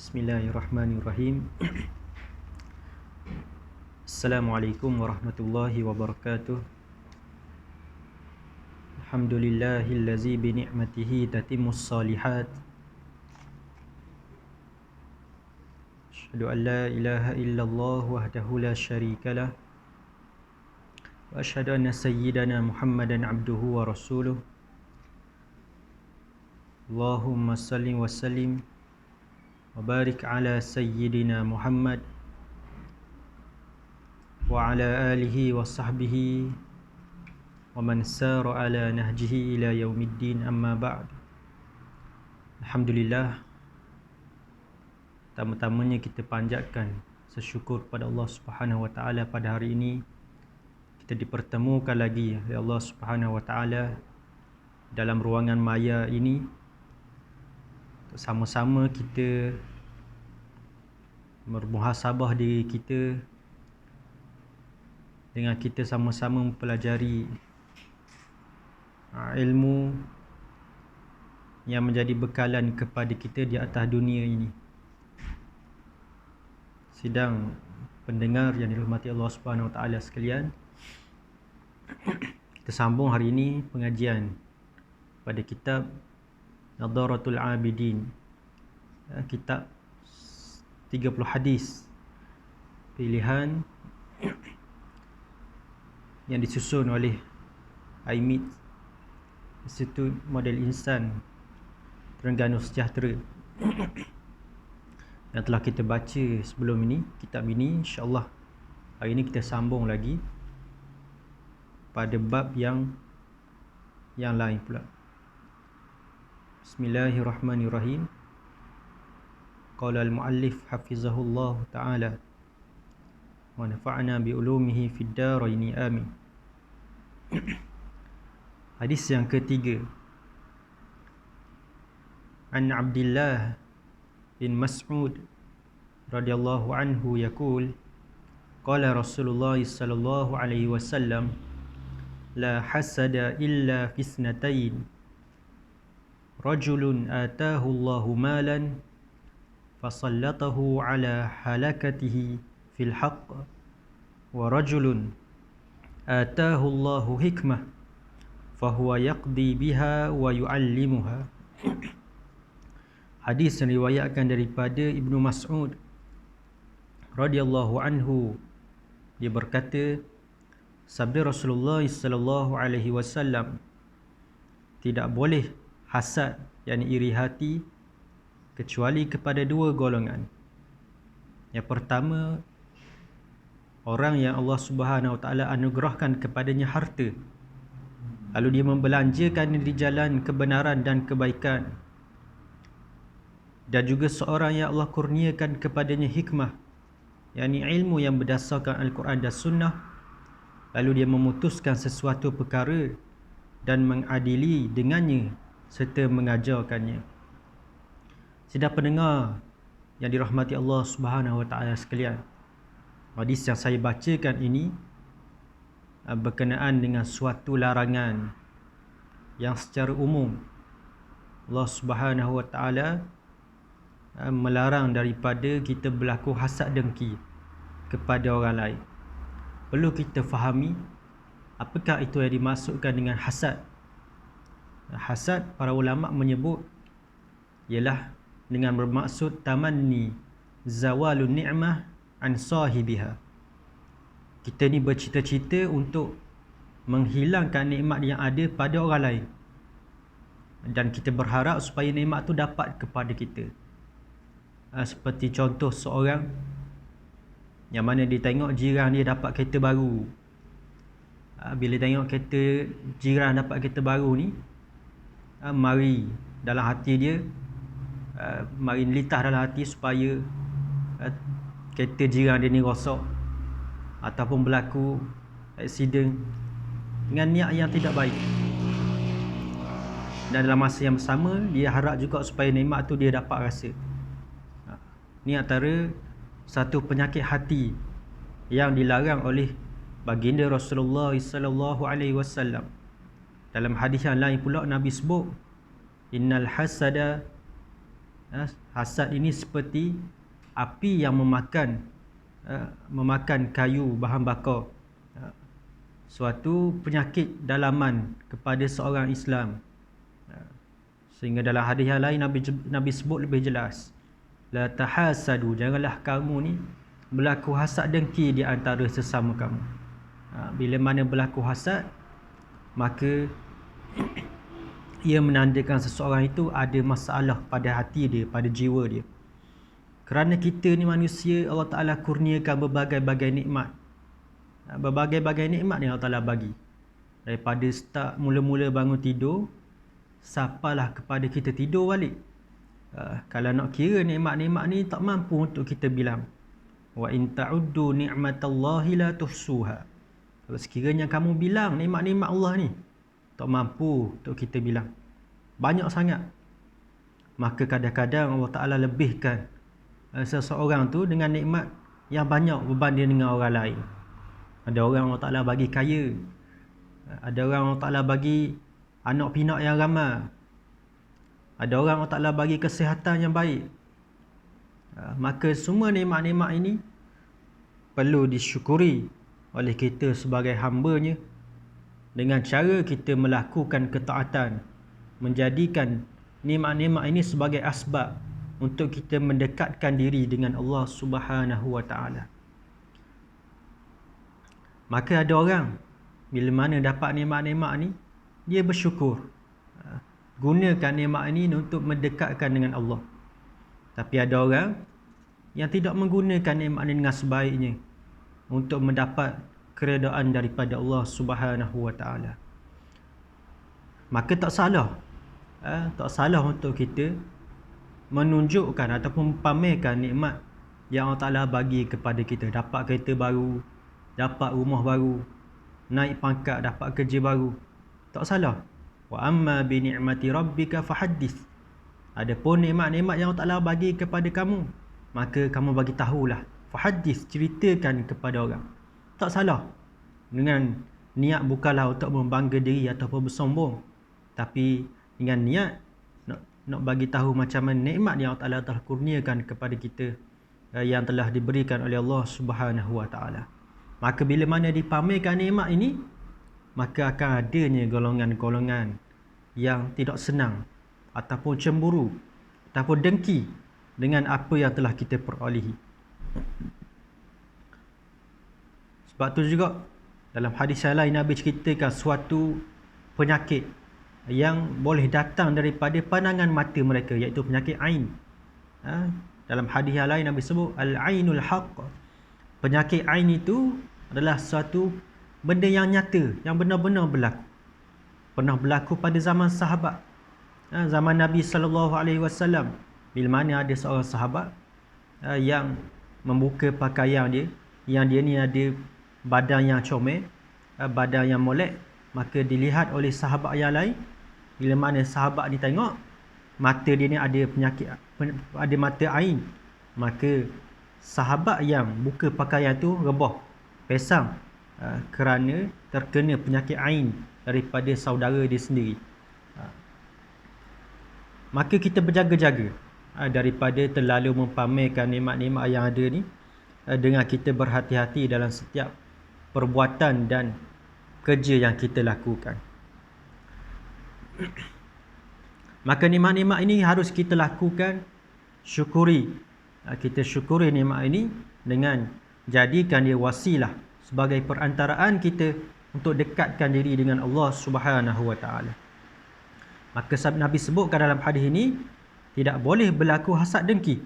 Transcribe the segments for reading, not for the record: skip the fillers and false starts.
Bismillahirrahmanirrahim. Assalamualaikum warahmatullahi wabarakatuh. Alhamdulillahillazi bi ni'matihi tatimmus shalihat. Asyhadu an la ilaha illallah wahdahu la syarikalah. Wa asyhadu anna sayyidana Muhammadan abduhu wa rasuluh. Allahumma salli wa sallim wa barik ala sayyidina Muhammad wa ala alihi wa sahbihi wa man sara ala nahjihi ila yaumiddin, amma ba'd. Alhamdulillah, pertama-tamanya kita panjatkan sesyukur kepada Allah Subhanahu wa taala pada hari ini kita dipertemukan lagi oleh Allah Subhanahu wa taala dalam ruangan maya ini untuk sama-sama kita bermuhasabah diri kita dengan kita sama-sama mempelajari ilmu yang menjadi bekalan kepada kita di atas dunia ini. Sidang pendengar yang dirahmati Allah Subhanahu wa taala sekalian, kita sambung hari ini pengajian pada kitab Nadharatul Abidin, kitab 30 hadis pilihan yang disusun oleh IMIT, Institut Model Insan Terengganu Sejahtera, yang telah kita baca sebelum ini. Kitab ini insya-Allah hari ini kita sambung lagi pada bab yang lain pula. Bismillahirrahmanirrahim. Qala al-muallif hafizahullah ta'ala wa nafa'na bi ulumihi fid daraini amin. Hadis yang ketiga. An Abdullah bin Mas'ud radhiyallahu anhu yaqul qala Rasulullah sallallahu alaihi wasallam la hasada illa fi isnatain rajulun ataahu Allahu malan fasallatahu ala halakatihi fil haqq wa rajulun ataahu Allahu hikmah fahuwa yaqdi biha wa yu'allimuha. Hadis yang diriwayatkan daripada Ibnu Mas'ud radhiyallahu anhu, dia berkata, sabda Rasulullah sallallahu alaihi wasallam, tidak boleh hasad, yakni iri hati, kecuali kepada dua golongan. Yang pertama, orang yang Allah Subhanahu wa taala anugerahkan kepadanya harta, lalu dia membelanjakan di jalan kebenaran dan kebaikan. Dan juga seorang yang Allah kurniakan kepadanya hikmah, yakni ilmu yang berdasarkan Al-Quran dan Sunnah, lalu dia memutuskan sesuatu perkara dan mengadili dengannya serta mengajarkannya. Sidang pendengar yang dirahmati Allah Subhanahu wa taala sekalian, hadis yang saya bacakan ini berkenaan dengan suatu larangan yang secara umum Allah Subhanahu wa taala melarang daripada kita berlaku hasad dengki kepada orang lain. Perlu kita fahami apakah itu yang dimaksudkan dengan hasad. Hasad, para ulama menyebut, ialah dengan bermaksud tamanni zawalun ni'mah an sahibiha. Kita ni bercita-cita untuk menghilangkan nikmat yang ada pada orang lain, dan kita berharap supaya nikmat tu dapat kepada kita. Seperti contoh seorang yang mana dia tengok jiran dia dapat kereta baru. Bila tengok kereta jiran dapat kereta baru ni, mari dalam hati dia, mari litah dalam hati supaya kereta jiran dia ni rosak ataupun berlaku aksiden dengan niat yang tidak baik. Dan dalam masa yang bersama, dia harap juga supaya nikmat tu dia dapat rasa. Ni antara satu penyakit hati yang dilarang oleh baginda Rasulullah sallallahu alaihi wasallam. Dalam hadis yang lain pula Nabi sebut, innal hasada Hasad ini seperti api yang memakan kayu, bahan bakar. Suatu penyakit dalaman kepada seorang Islam. Sehingga dalam hadis yang lain Nabi sebut lebih jelas, la tahasadu, janganlah kamu ni berlaku hasad dengki di antara sesama kamu. Bila mana berlaku hasad, maka ia menandakan seseorang itu ada masalah pada hati dia, pada jiwa dia. Kerana kita ni manusia, Allah Ta'ala kurniakan berbagai-bagai nikmat. Berbagai-bagai nikmat yang Allah Ta'ala bagi. Daripada start mula-mula bangun tidur, sampailah kepada kita tidur balik. Kalau nak kira nikmat-nikmat ni tak mampu untuk kita bilang. Wa in ta'uddu ni'matallahi la tuhsuha. Kalau sekiranya kamu bilang nikmat-nikmat Allah ni, tak mampu untuk kita bilang. Banyak sangat. Maka kadang-kadang Allah Ta'ala lebihkan seseorang tu dengan nikmat yang banyak berbanding dengan orang lain. Ada orang Allah Ta'ala bagi kaya. Ada orang Allah Ta'ala bagi anak pinak yang ramai. Ada orang Allah Ta'ala bagi kesihatan yang baik. Maka semua nikmat-nikmat ini perlu disyukuri oleh kita sebagai hamba-Nya dengan cara kita melakukan ketaatan, menjadikan nikmat-nikmat ini sebagai asbab untuk kita mendekatkan diri dengan Allah Subhanahu wa Ta'ala. Maka ada orang bila mana dapat nikmat-nikmat ni, dia bersyukur. Gunakan nikmat ini untuk mendekatkan dengan Allah. Tapi ada orang yang tidak menggunakan nikmat ini dengan sebaiknya untuk mendapat keredaan daripada Allah Subhanahu wa Ta'ala. Maka tak salah. Tak salah untuk kita menunjukkan ataupun pamerkan nikmat yang Allah Ta'ala bagi kepada kita. Dapat kereta baru, dapat rumah baru, naik pangkat, dapat kerja baru. Tak salah. Wa amma bi ni'mati rabbika fahaddits. Adapun nikmat-nikmat yang Allah Ta'ala bagi kepada kamu, maka kamu bagi tahulah. Fahaddits, ceritakan kepada orang. Tak salah. Dengan niat bukanlah untuk membangga diri ataupun bersombong, tapi dengan niat nak bagi tahu macam mana nikmat yang Allah Ta'ala telah kurniakan kepada kita, yang telah diberikan oleh Allah Subhanahu wa Ta'ala. Maka bila mana dipamerkan nikmat ini, maka akan adanya golongan-golongan yang tidak senang ataupun cemburu ataupun dengki dengan apa yang telah kita perolehi. Sebab tu juga dalam hadis yang lain Nabi ceritakan suatu penyakit yang boleh datang daripada pandangan mata mereka, iaitu penyakit ain. Dalam hadis yang lain Nabi sebut al-ainul haqq. Penyakit ain itu adalah suatu benda yang nyata, yang benar-benar berlaku. Pernah berlaku pada zaman sahabat. Zaman Nabi SAW, bila mana ada seorang sahabat yang membuka pakaian dia, yang dia ni ada badan yang comel, badan yang molek, maka dilihat oleh sahabat yang lain. Bila mana sahabat ni tengok mata dia ni ada penyakit, ada mata ain, maka sahabat yang buka pakaian tu rebah, pesang, kerana terkena penyakit ain daripada saudara dia sendiri. Maka kita berjaga-jaga daripada terlalu mempamerkan nikmat-nikmat yang ada ni, dengan kita berhati-hati dalam setiap perbuatan dan kerja yang kita lakukan. Maka nikmat-nikmat ini harus kita lakukan, syukuri. Kita syukuri nikmat ini dengan jadikan dia wasilah sebagai perantaraan kita untuk dekatkan diri dengan Allah Subhanahu wa Ta'ala. Maka Nabi sebutkan dalam hadis ini, tidak boleh berlaku hasad dengki.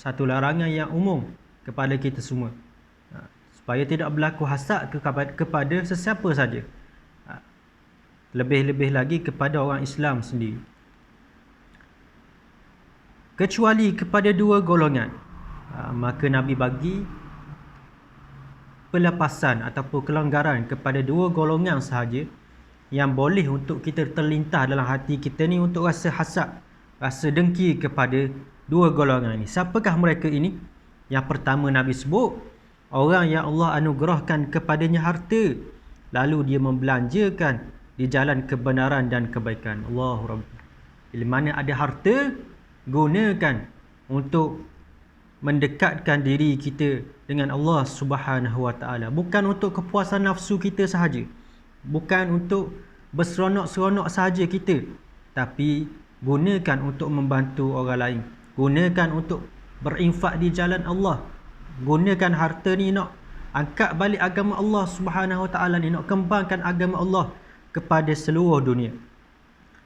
Satu larangan yang umum kepada kita semua, supaya tidak berlaku hasad kepada sesiapa saja, lebih-lebih lagi kepada orang Islam sendiri, kecuali kepada dua golongan. Maka Nabi bagi pelepasan ataupun kelonggaran kepada dua golongan sahaja yang boleh untuk kita terlintas dalam hati kita ni untuk rasa hasad, rasa dengki kepada dua golongan ini. Siapakah mereka ini? Yang pertama Nabi sebut, orang yang Allah anugerahkan kepadanya harta, lalu dia membelanjakan di jalan kebenaran dan kebaikan. Allahu Rabbi. Bila mana ada harta, gunakan untuk mendekatkan diri kita dengan Allah Subhanahu Wa Taala, bukan untuk kepuasan nafsu kita sahaja, bukan untuk berseronok-seronok sahaja kita, tapi gunakan untuk membantu orang lain, gunakan untuk berinfak di jalan Allah, gunakan harta ni nak angkat balik agama Allah Subhanahu Wa Taala ni, nak kembangkan agama Allah kepada seluruh dunia.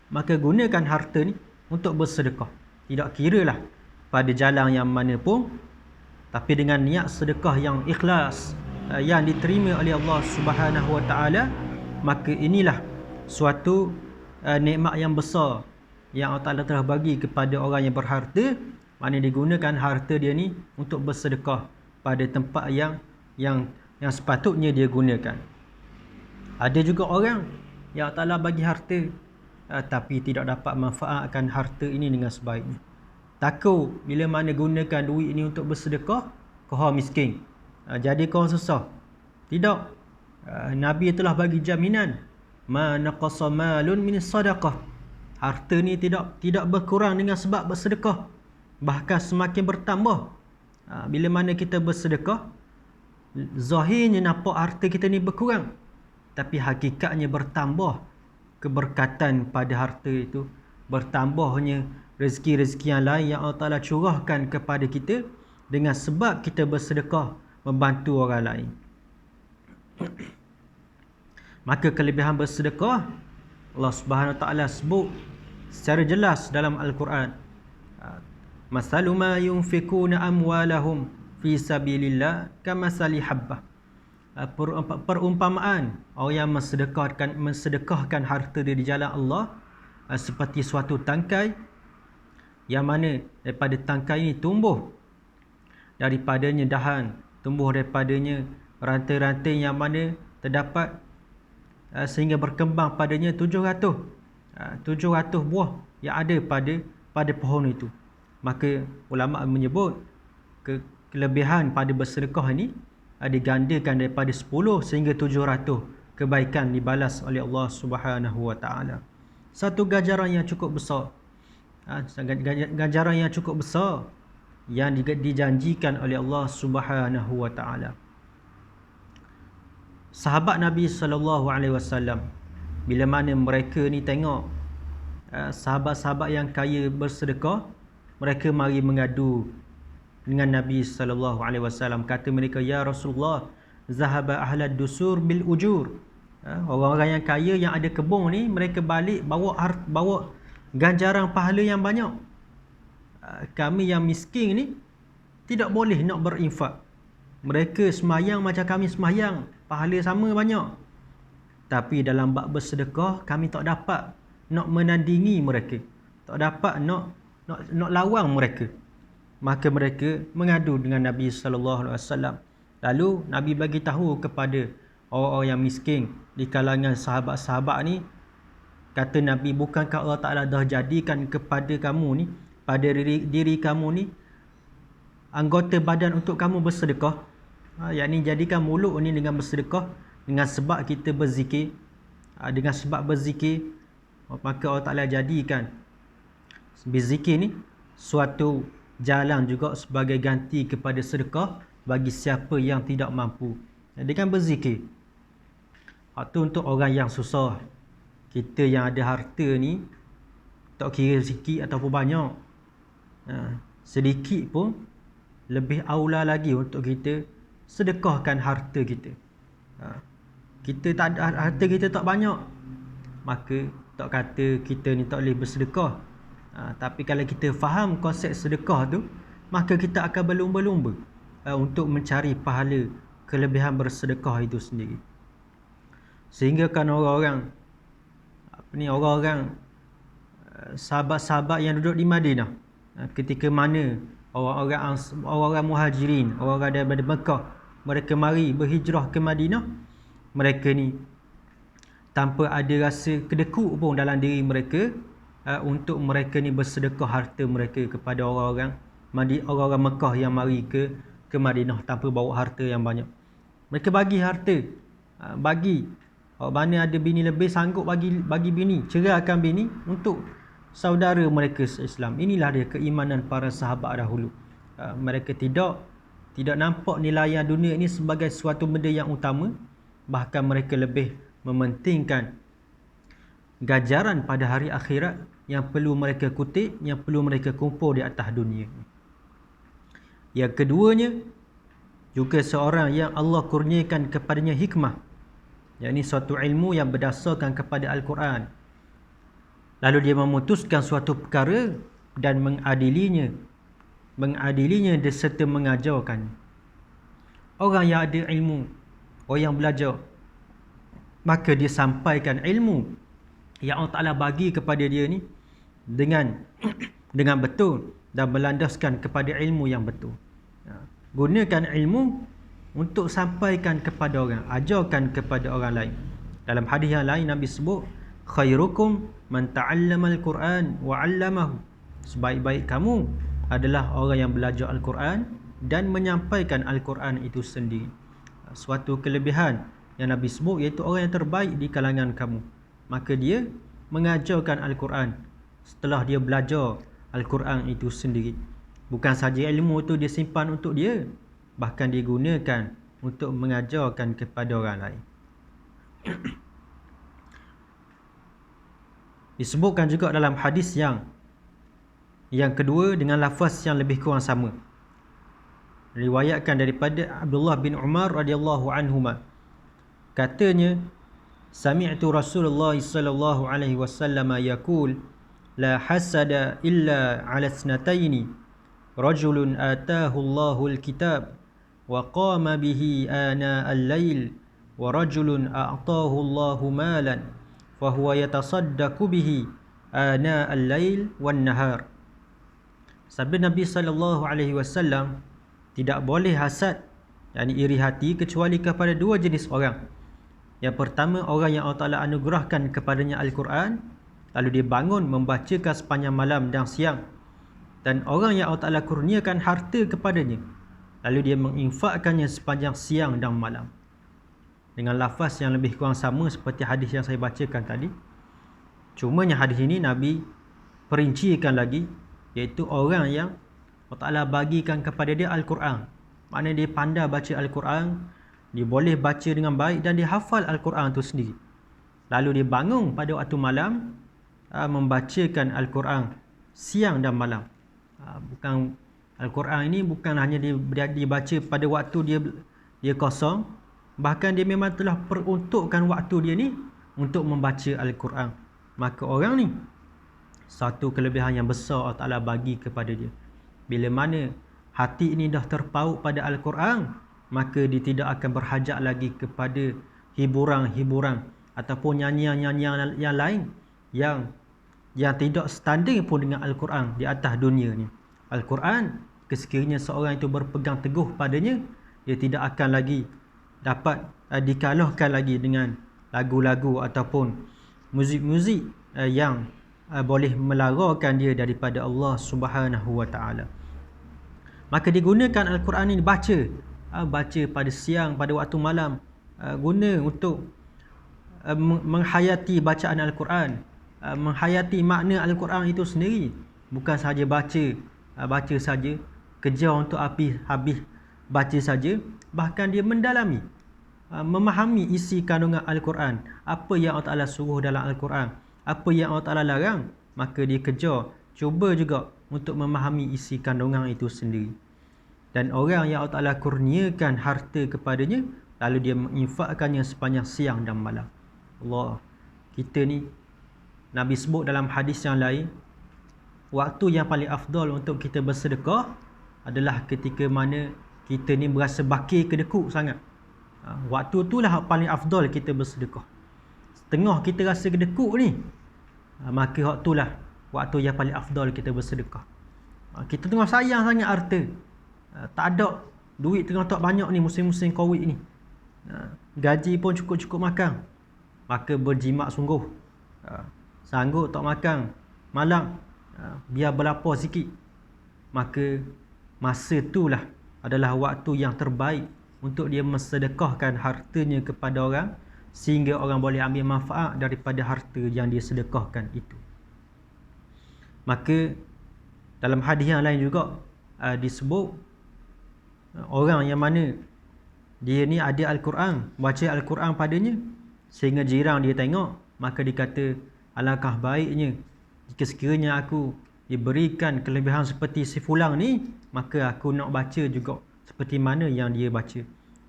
Maka gunakan harta ni untuk bersedekah, tidak kiralah pada jalan yang mana pun, tapi dengan niat sedekah yang ikhlas, yang diterima oleh Allah Subhanahu Wa Taala. Maka inilah suatu nikmat yang besar yang Allah Taala telah bagi kepada orang yang berharta, mana digunakan harta dia ni untuk bersedekah pada tempat yang sepatutnya dia gunakan. Ada juga orang yang Allah Taala bagi harta, tapi tidak dapat manfaatkan harta ini dengan sebaiknya. Takut bila mana gunakan duit ini untuk bersedekah, kau miskin, jadi kau susah. Tidak. Nabi telah bagi jaminan, ma naqasa malun min sadaqah. Harta ni tidak berkurang dengan sebab bersedekah, bahkan semakin bertambah. Bila mana kita bersedekah, zahirnya nampak harta kita ni berkurang, tapi hakikatnya bertambah keberkatan pada harta itu, bertambahnya rezeki-rezeki yang lain yang Allah Ta'ala curahkan kepada kita dengan sebab kita bersedekah membantu orang lain. Maka kelebihan bersedekah Allah Subhanahu Wa Ta'ala sebut secara jelas dalam Al-Quran. Masalu ma yunfikuna amwalahum fi sabilillah kamasali habbah. Perumpamaan orang yang mensedekahkan harta dia di jalan Allah seperti suatu tangkai, yang mana daripada tangkai ini tumbuh daripadanya dahan, tumbuh daripadanya rantai-rantai yang mana terdapat sehingga berkembang padanya 700 buah yang ada pada pohon itu. Maka ulama menyebut kelebihan pada bersedekah ini digandakan daripada 10 sehingga 700 kebaikan dibalas oleh Allah Subhanahu Wa Taala. Satu ganjaran yang cukup besar, ganjaran yang cukup besar yang dijanjikan oleh Allah Subhanahu Wa Taala. Sahabat Nabi sallallahu alaihi wasallam, bila mana mereka ni tengok sahabat-sahabat yang kaya bersedekah, mereka mari mengadu dengan Nabi sallallahu alaihi wasallam. Kata mereka, ya Rasulullah, zahaba ahlad dusur bil ujur. Orang-orang yang kaya yang ada kebun ni, mereka balik bawa ganjaran pahala yang banyak. Kami yang miskin ni tidak boleh nak berinfak. Mereka semayang macam kami semayang, pahala sama banyak, tapi dalam bab bersedekah kami tak dapat nak menandingi mereka, tak dapat nak lawang mereka. Maka mereka mengadu dengan Nabi sallallahu alaihi wasallam. Lalu Nabi bagi tahu kepada orang-orang yang miskin di kalangan sahabat-sahabat ni, kata Nabi, bukankah Allah Taala dah jadikan kepada kamu ni, pada diri kamu ni, anggota badan untuk kamu bersedekah? Yakni jadikan mulut ni dengan bersedekah, dengan sebab kita berzikir, dengan sebab berzikir, maka Allah Taala jadikan berzikir ni suatu jalan juga sebagai ganti kepada sedekah bagi siapa yang tidak mampu. Dengan berzikir, itu untuk orang yang susah. Kita yang ada harta ni, tak kira sikit ataupun banyak, sedikit pun lebih aula lagi untuk kita sedekahkan harta kita. Kita tak ada, harta kita tak banyak, maka tak kata kita ni tak boleh bersedekah. Tapi kalau kita faham konsep sedekah tu, maka kita akan berlumba-lumba untuk mencari pahala kelebihan bersedekah itu sendiri. Sehingga kan orang-orang sahabat-sahabat yang duduk di Madinah, ketika mana orang-orang muhajirin, orang-orang daripada Mekah, mereka mari berhijrah ke Madinah, mereka ni tanpa ada rasa kedekut pun dalam diri mereka untuk mereka ni bersedekah harta mereka kepada orang-orang Mekah yang mari ke Madinah tanpa bawa harta yang banyak. Mereka bagi harta, bagi mana ada bini lebih, sanggup bagi bini, ceraikan bini untuk saudara mereka se-Islam. Inilah dia keimanan para sahabat dahulu. Mereka tidak nampak nilaian dunia ini sebagai suatu benda yang utama, bahkan mereka lebih mementingkan ganjaran pada hari akhirat yang perlu mereka kutip, yang perlu mereka kumpul di atas dunia. Yang keduanya, juga seorang yang Allah kurniakan kepadanya hikmah, yakni suatu ilmu yang berdasarkan kepada Al-Quran. Lalu dia memutuskan suatu perkara dan mengadilinya serta mengajarkan. Orang yang ada ilmu, orang yang belajar, maka dia sampaikan ilmu yang Allah Ta'ala bagi kepada dia ni dengan betul dan melandaskan kepada ilmu yang betul. Gunakan ilmu untuk sampaikan kepada orang, ajarkan kepada orang lain. Dalam hadis yang lain Nabi sebut, khairukum man ta'allama al-Quran wa 'allamahu. Sebaik-baik kamu adalah orang yang belajar Al-Quran dan menyampaikan Al-Quran itu sendiri. Suatu kelebihan yang Nabi sebut iaitu orang yang terbaik di kalangan kamu, maka dia mengajarkan Al-Quran setelah dia belajar Al-Quran itu sendiri. Bukan saja ilmu itu dia simpan untuk dia, bahkan dia gunakan untuk mengajarkan kepada orang lain. Disebutkan juga dalam hadis yang kedua dengan lafaz yang lebih kurang sama. Riwayatkan daripada Abdullah bin Umar radhiyallahu anhuma. Katanya, sami'tu Rasulullah sallallahu alaihi wasallam yaqul, la hasada illa 'ala ithnataini, rajulun ataahu Allahul kitab wa qama bihi ana al-lail, wa rajulun a'taahu Allahu malan fa huwa yatasaddaqu bihi ana al-lail wan nahar. Sabda Nabi sallallahu alaihi wasallam, tidak boleh hasad, yakni iri hati, kecuali kepada dua jenis orang. Yang pertama, orang yang Allah Ta'ala anugerahkan kepadanya Al-Quran, lalu dia bangun membacakan sepanjang malam dan siang. Dan orang yang Allah Ta'ala kurniakan harta kepadanya, lalu dia menginfakkannya sepanjang siang dan malam. Dengan lafaz yang lebih kurang sama seperti hadis yang saya bacakan tadi. Cumanya hadis ini Nabi perincikan lagi, iaitu orang yang Allah Ta'ala bagikan kepada dia Al-Quran. Maknanya dia pandai baca Al-Quran, dia boleh baca dengan baik dan dia hafal Al-Quran itu sendiri. Lalu dia bangun pada waktu malam membacakan Al-Quran siang dan malam. Bukan Al-Quran ini bukan hanya dibaca pada waktu dia kosong, bahkan dia memang telah peruntukkan waktu dia ni untuk membaca Al-Quran. Maka orang ni satu kelebihan yang besar Allah Ta'ala bagi kepada dia. Bila mana hati ini dah terpaut pada Al-Quran, maka dia tidak akan berhajat lagi kepada hiburan-hiburan ataupun nyanyian-nyanyian yang lain yang tidak setanding pun dengan Al-Quran di atas dunia ni. Al-Quran, sekiranya seorang itu berpegang teguh padanya, dia tidak akan lagi dapat dikalahkan lagi dengan lagu-lagu ataupun muzik-muzik yang boleh melarakan dia daripada Allah Subhanahu wa Ta'ala. Maka digunakan Al-Quran ini baca pada siang, pada waktu malam, guna untuk menghayati bacaan Al-Quran, menghayati makna Al-Quran itu sendiri. Bukan sahaja baca saja, kejar untuk habis baca saja, bahkan dia mendalami, memahami isi kandungan Al-Quran, apa yang Allah Ta'ala suruh dalam Al-Quran, apa yang Allah Ta'ala larang, maka dia kejar, cuba juga untuk memahami isi kandungan itu sendiri. Dan orang yang Allah Ta'ala kurniakan harta kepadanya, lalu dia menginfakkannya sepanjang siang dan malam. Allah, kita ni Nabi sebut dalam hadis yang lain, waktu yang paling afdal untuk kita bersedekah adalah ketika mana kita ni berasa bakir kedekut sangat. Waktu itulah paling afdal kita bersedekah. Setengah kita rasa kedekut ni, maka waktulah waktu yang paling afdal kita bersedekah. Kita tengah sayang sangat harta, tak ada duit, tengah tak banyak ni musim-musim Covid ni, gaji pun cukup-cukup makan, maka berjimat sungguh, sanggup tak makan malam, biar berlapar sikit, maka masa itulah adalah waktu yang terbaik untuk dia mensedekahkan hartanya kepada orang, sehingga orang boleh ambil manfaat daripada harta yang dia sedekahkan itu. Maka dalam hadis yang lain juga disebut orang yang mana dia ni ada Al-Quran, baca Al-Quran padanya, sehingga jiran dia tengok, maka dia kata, alangkah baiknya jika sekiranya aku diberikan kelebihan seperti si fulang ni, maka aku nak baca juga seperti mana yang dia baca.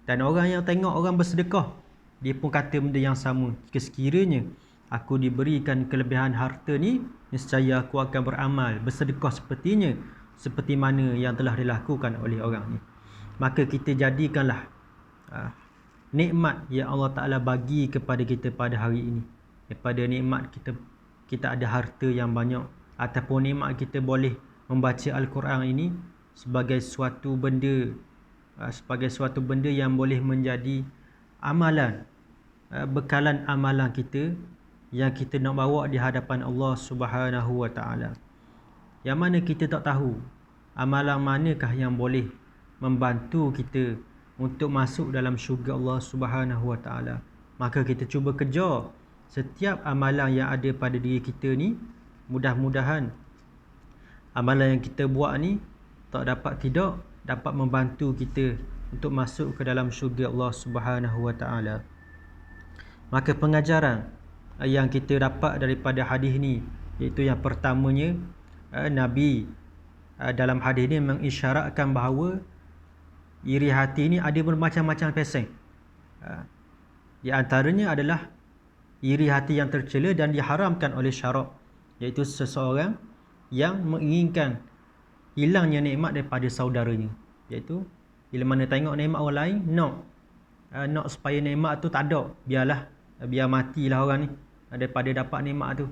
Dan orang yang tengok orang bersedekah, dia pun kata benda yang sama. Jika sekiranya aku diberikan kelebihan harta ni, nescaya aku akan beramal, bersedekah sepertinya, seperti mana yang telah dilakukan oleh orang ni. Maka kita jadikanlah nikmat yang Allah Ta'ala bagi kepada kita pada hari ini, daripada nikmat kita ada harta yang banyak, ataupun nikmat kita boleh membaca Al-Quran ini sebagai suatu benda yang boleh menjadi amalan, bekalan amalan kita yang kita nak bawa di hadapan Allah Subhanahu wa Ta'ala. Yang mana kita tak tahu amalan manakah yang boleh membantu kita untuk masuk dalam syurga Allah Subhanahu wa Ta'ala. Maka kita cuba kejar setiap amalan yang ada pada diri kita ni. Mudah-mudahan amalan yang kita buat ni tidak dapat membantu kita untuk masuk ke dalam syurga Allah Subhanahu wa Ta'ala. Maka pengajaran yang kita dapat daripada hadis ni, iaitu yang pertamanya, Nabi dalam hadis ni mengisyaratkan bahawa iri hati ni ada bermacam-macam pesen. Di antaranya adalah iri hati yang tercela dan diharamkan oleh syarak, iaitu seseorang yang menginginkan hilangnya nikmat daripada saudaranya, iaitu bila mana tengok nikmat orang lain, nak supaya nikmat tu tak ada, biar matilah orang ni daripada dapat nikmat tu,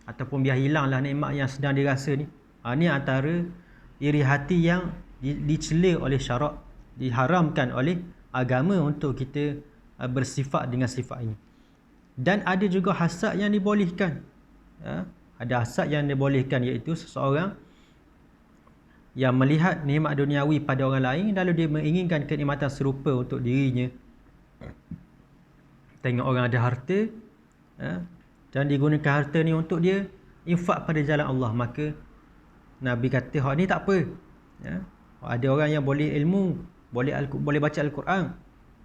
ataupun biar hilanglah nikmat yang sedang dirasa ni. Ni antara iri hati yang dicela oleh syarak, diharamkan oleh agama untuk kita bersifat dengan sifat ini. Dan ada juga hasad yang dibolehkan. Ada hasad yang dibolehkan, iaitu seseorang yang melihat nikmat duniawi pada orang lain, lalu dia menginginkan kenikmatan serupa untuk dirinya. Tengok orang ada harta, dan digunakan harta ni untuk dia infak pada jalan Allah, maka Nabi kata hak ni tak apa. Ada orang yang boleh ilmu, boleh baca Al-Quran,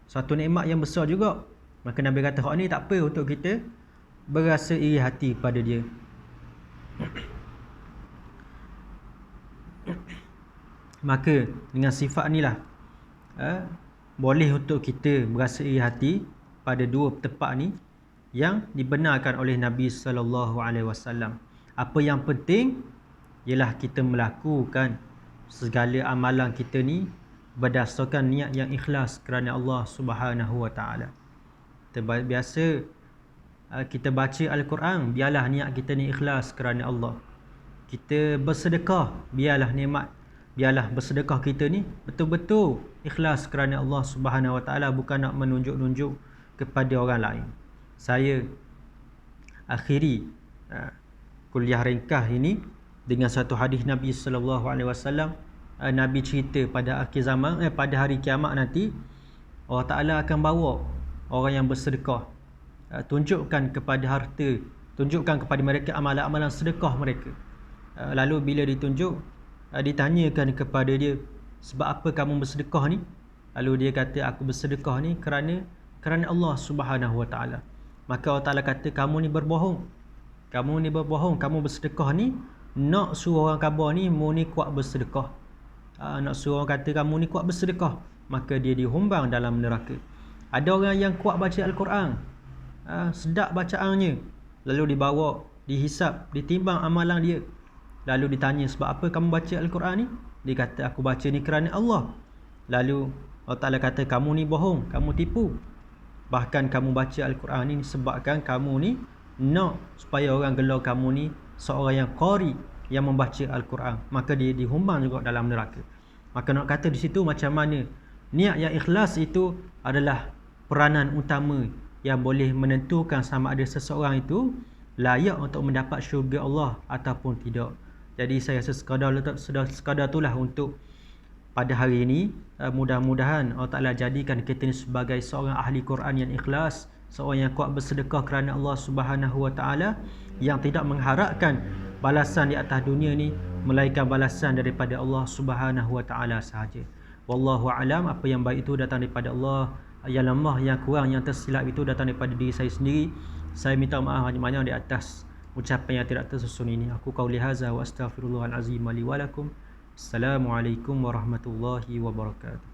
satu nikmat yang besar juga. Maka Nabi kata hak ni tak apa untuk kita berasa iri hati pada dia. Maka dengan sifat inilah boleh untuk kita berasa iri hati pada dua tempat ni yang dibenarkan oleh Nabi SAW. Apa yang penting ialah kita melakukan segala amalan kita ni berdasarkan niat yang ikhlas kerana Allah Subhanahu wa Ta'ala. Biasa kita baca Al-Quran, biarlah niat kita ni ikhlas kerana Allah. Kita bersedekah, biarlah bersedekah kita ni betul-betul ikhlas kerana Allah Subhanahu wa Ta'ala, bukan nak menunjuk-nunjuk kepada orang lain. Saya akhiri kuliah ringkas ini dengan satu hadis Nabi sallallahu alaihi wasallam. Nabi cerita pada akhir zaman, pada hari kiamat nanti, Allah Ta'ala akan bawa orang yang bersedekah, tunjukkan kepada mereka amalan-amalan sedekah mereka. Lalu bila ditunjuk, ditanyakan kepada dia, sebab apa kamu bersedekah ni? Lalu dia kata, aku bersedekah ni kerana Allah Subhanahu wa Ta'ala. Maka Allah Ta'ala kata, kamu ni berbohong, kamu bersedekah ni nak suruh orang khabar ni, mu ni kuat bersedekah, nak suruh orang kata kamu ni kuat bersedekah, maka dia dihumbang dalam neraka. Ada orang yang kuat baca Al-Quran, sedap bacaannya, lalu dibawa, dihisap, ditimbang amalan dia, lalu ditanya, sebab apa kamu baca Al-Quran ni? Dia kata, aku baca ni kerana Allah. Lalu Allah Ta'ala kata, kamu ni bohong, kamu tipu. Bahkan kamu baca Al-Quran ni sebabkan kamu ni nak supaya orang gelar kamu ni seorang yang qari, yang membaca Al-Quran, maka dia dihumbang juga dalam neraka. Maka nak kata di situ macam mana niat yang ikhlas itu adalah peranan utama yang boleh menentukan sama ada seseorang itu layak untuk mendapat syurga Allah ataupun tidak. Jadi saya sekadar itulah untuk pada hari ini. Mudah-mudahan Allah Ta'ala jadikan kita ni sebagai seorang ahli Quran yang ikhlas, seorang yang kuat bersedekah kerana Allah Subhanahu wa Ta'ala, yang tidak mengharapkan balasan di atas dunia ni melainkan balasan daripada Allah Subhanahu wa taala sahaja. Wallahu alam, apa yang baik itu datang daripada Allah, yang lemah, yang kurang, yang tersilap itu datang daripada diri saya sendiri. Saya minta maaf banyak-banyak di atas ucapan yang tidak tersusun ini. Aku qauli hadza wa astaghfirullahal azim li wa lakum. Assalamualaikum warahmatullahi wabarakatuh.